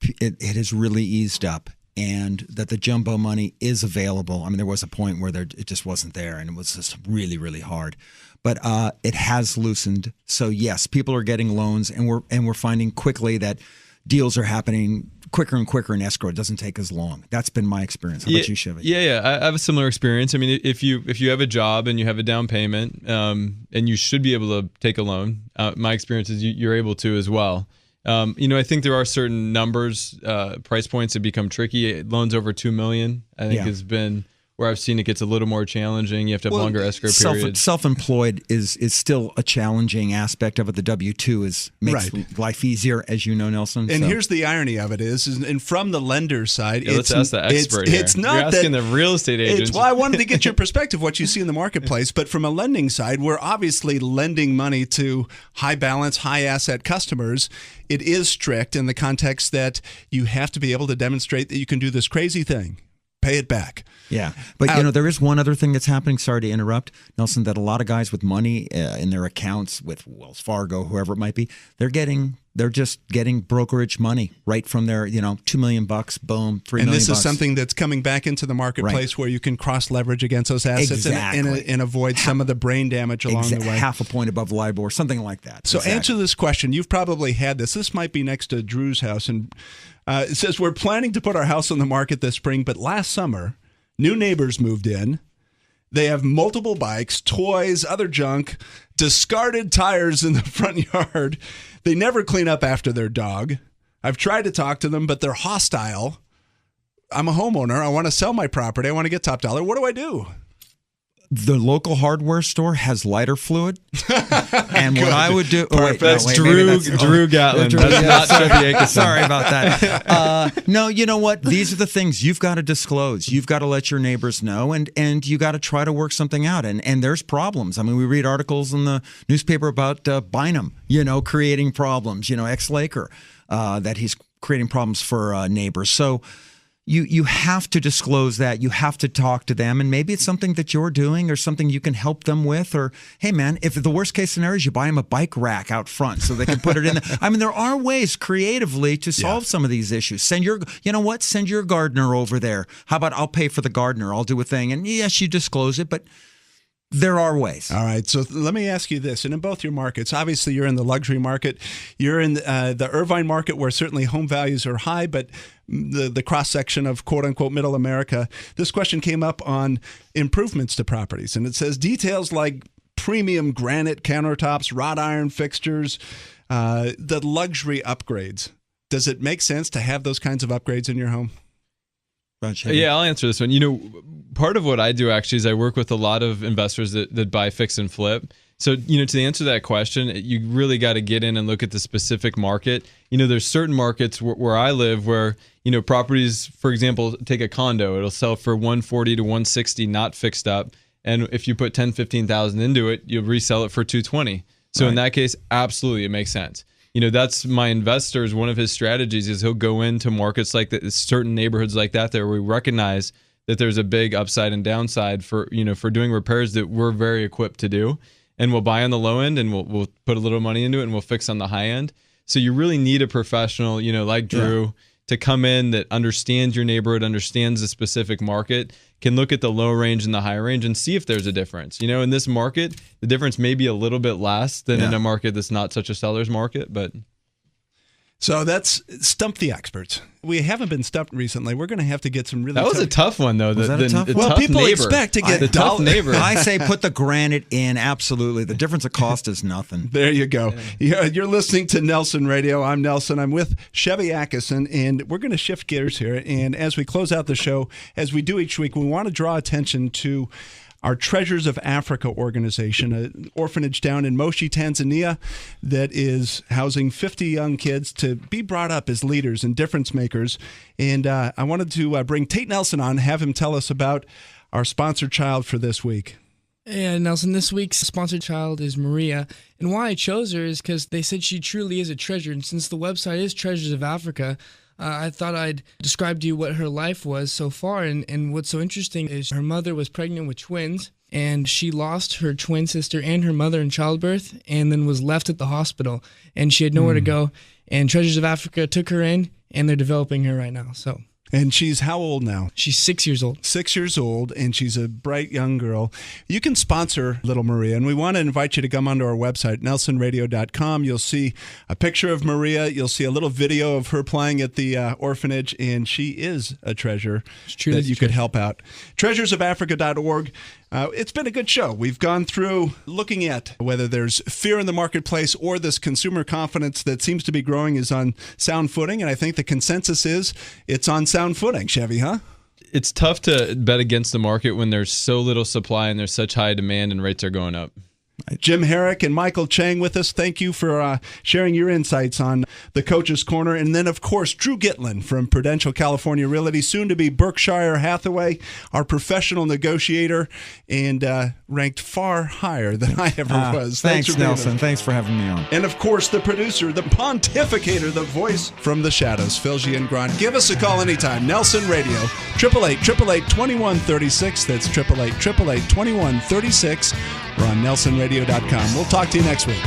it has really eased up, and that the jumbo money is available. I mean, there was a point where it just wasn't there, and it was just really, really hard. But it has loosened. So yes, people are getting loans, and we're finding quickly that deals are happening quicker and quicker in escrow. It doesn't take as long. That's been my experience. How about you, Chevy? Yeah. I have a similar experience. I mean, if you have a job and you have a down payment, and you should be able to take a loan, my experience is you're able to as well. I think there are certain numbers, price points that become tricky. Loans over $2 million, I think, has been where I've seen it gets a little more challenging. You have to have longer escrow periods. Self-employed is still a challenging aspect of it. The W-2 makes life easier, as you know, Nelson. And here's the irony of it is and from the lender's side, let's ask the expert here. It's not You're asking the real estate agents. Well, I wanted to get your perspective, what you see in the marketplace. But from a lending side, we're obviously lending money to high balance, high asset customers. It is strict in the context that you have to be able to demonstrate that you can do this crazy thing. Pay it back. Yeah. But, there is one other thing that's happening. Sorry to interrupt, Nelson, that a lot of guys with money in their accounts with Wells Fargo, whoever it might be, they're just getting brokerage money right from their, $2 million, boom, $3 million. And this is something that's coming back into the marketplace where you can cross leverage against those assets and avoid some of the brain damage along the way. Half a point above LIBOR, something like that. So answer this question. You've probably had this. This might be next to Drew's house. And it says, we're planning to put our house on the market this spring, but last summer, new neighbors moved in. They have multiple bikes, toys, other junk, discarded tires in the front yard. They never clean up after their dog. I've tried to talk to them, but they're hostile. I'm a homeowner. I want to sell my property. I want to get top dollar. What do I do? The local hardware store has lighter fluid, and what I would do. That's Drew Gitlin. That's not Shevy Akason. Sorry about that. No, you know what? These are the things you've got to disclose. You've got to let your neighbors know, and you got to try to work something out. And there's problems. I mean, we read articles in the newspaper about Bynum, creating problems. Ex-Laker, that he's creating problems for neighbors. So. You have to disclose that. You have to talk to them, and maybe it's something that you're doing or something you can help them with. Or, hey, man, if the worst case scenario is you buy them a bike rack out front so they can put it in there. I mean, there are ways creatively to solve some of these issues. Send your gardener over there. How about I'll pay for the gardener? I'll do a thing. And yes, you disclose it, but there are ways. All right. So let me ask you this. And in both your markets, obviously you're in the luxury market. You're in the Irvine market where certainly home values are high, but the cross-section of quote-unquote middle America. This question came up on improvements to properties. And it says details like premium granite countertops, wrought iron fixtures, the luxury upgrades. Does it make sense to have those kinds of upgrades in your home? Yeah, I'll answer this one. Part of what I do actually is I work with a lot of investors that buy fix and flip. So, to answer that question, you really got to get in and look at the specific market. There's certain markets where I live where, properties, for example, take a condo, it'll sell for $140 to $160, not fixed up. And if you put $10,000, $15,000 into it, you'll resell it for $220. So in that case, absolutely, it makes sense. That's my investors. One of his strategies is he'll go into markets like that, certain neighborhoods like that, where we recognize that there's a big upside and downside for doing repairs that we're very equipped to do. And we'll buy on the low end and we'll put a little money into it and we'll fix on the high end. So you really need a professional, like Drew, to come in that understands your neighborhood, understands the specific market, can look at the low range and the high range and see if there's a difference. In this market, the difference may be a little bit less than in a market that's not such a seller's market, but... So that's Stump the Experts. We haven't been stumped recently. We're going to have to get some really That was a tough one, though. Was that a tough one? Well, people expect to get the tough neighbor. I say put the granite in, absolutely. The difference of cost is nothing. There you go. You're listening to Nelson Radio. I'm Nelson. I'm with Shevy Akason, and we're going to shift gears here. And as we close out the show, as we do each week, we want to draw attention to our Treasures of Africa organization, an orphanage down in Moshi, Tanzania, that is housing 50 young kids to be brought up as leaders and difference makers. And I wanted to bring Tate Nelson on, have him tell us about our sponsored child for this week. Yeah, Nelson, this week's sponsored child is Maria. And why I chose her is because they said she truly is a treasure. And since the website is Treasures of Africa, I thought I'd describe to you what her life was so far. And what's so interesting is her mother was pregnant with twins, and she lost her twin sister and her mother in childbirth, and then was left at the hospital. And she had nowhere to go. And Treasures of Africa took her in, and they're developing her right now. And she's how old now? She's 6 years old. 6 years old, and she's a bright young girl. You can sponsor little Maria, and we want to invite you to come onto our website, nelsonradio.com. You'll see a picture of Maria. You'll see a little video of her playing at the orphanage, and she is a treasure that you could help out. Treasuresofafrica.org. It's been a good show. We've gone through looking at whether there's fear in the marketplace or this consumer confidence that seems to be growing is on sound footing, and I think the consensus is it's on sound footing, Chevy, huh? It's tough to bet against the market when there's so little supply and there's such high demand and rates are going up. Jim Harrick and Michael Chang with us. Thank you for sharing your insights on the Coach's Corner. And then, of course, Drew Gitlin from Prudential California Realty, soon to be Berkshire Hathaway, our professional negotiator, and ranked far higher than I ever was. Thanks Nelson. Thanks for having me on. And, of course, the producer, the pontificator, the voice from the shadows, Phil Giangrande. Give us a call anytime. Nelson Radio, 888-888-2136. That's 888-888-2136. We're on nelsonradio.com. We'll talk to you next week.